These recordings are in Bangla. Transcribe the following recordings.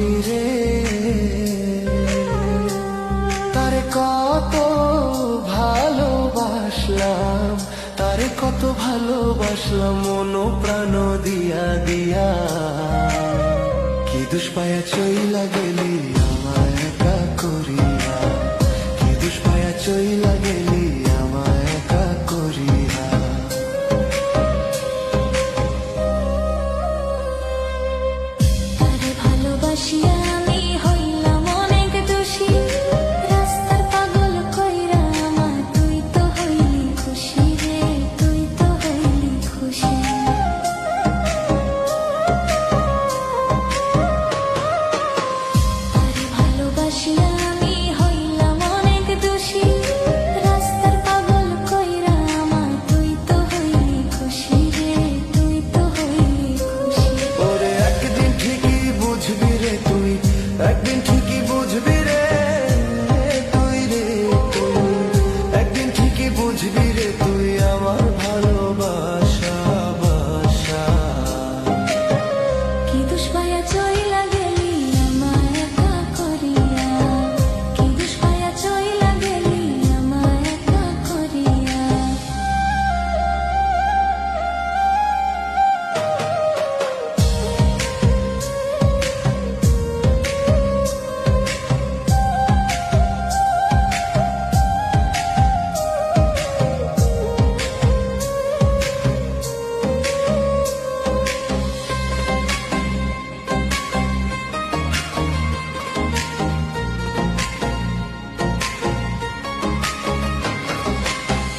আমি রে, তারে কত ভালোবাসলাম, তারে কত ভালোবাসলাম মন প্রাণ দিয়া দিয়া। কি দোষ পায়া চইলা গেলি আমায় একা করিয়া, কি দোষ পায়া চইলা গেলি আমায় একা করিয়া। তারে ভালোবাসিয়া আমি হইলাম অনেক দোষী, রাস্তার পাগল কইরা আমার তুই তো হইলি খুশি রে, তুই তো হইলি খুশি। তারে ভালোবাসিয়া আমি হইলাম অনেক দোষী, রাস্তার পাগল কইরা আমার তুই তো হইলি খুশি রে, তুই তো হইলি খুশি। ওরে একদিন ঠিকই বুঝবি রে তুই, একদিন ঠিকই বুঝবি রে তুই রে তুই, একদিন ঠিকই বুঝবি রে তুই আমার ভালোবাসা বাসা। কি দোষ পায়া চইলা গেলি আমায় একা করিয়া, কি দোষ পায়া চইলা গেলি আমায় একা করিয়া।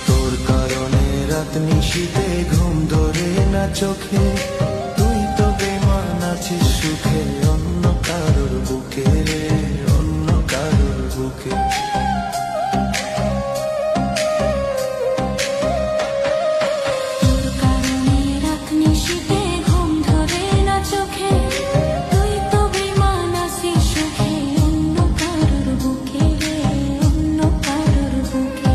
তোর কারণে রাত নিশীতে ঘুম ধরে না চোখে, তুই তো বেমান আছিস সুখে অন্য কারোর বুকে রে, অন্য কারোর বুকে। তোর কারণে রাত নিশীতে ঘুম ধরে না চোখে, তুই তো বেঈমান আছিস সুখে অন্য কারোর বুকে রে, অন্য কারোর বুকে।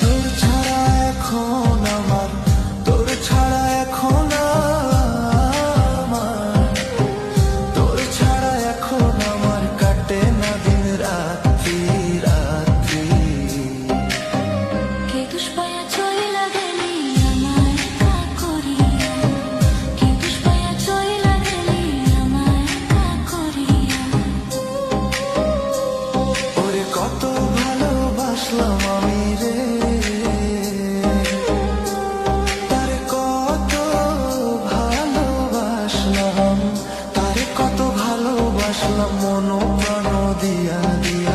তোর ছাড়া এখন আমার, তোর ছাড়া এখন আমার, তোর ছাড়া এখন আমার কাটে না দিন রাত্রি রাত্রি। কে দোষ পায়া চইলা গেলি আমায় একা করিয়া, কে দোষ পায়া চইলা গেলি আমায় একা করিয়া। ওরে কত ভালোবাসলাম আমি রে, তারে কত ভালোবাসলাম, তারে কত ভালোবাসলাম মন প্রাণ দিয়া দিয়া।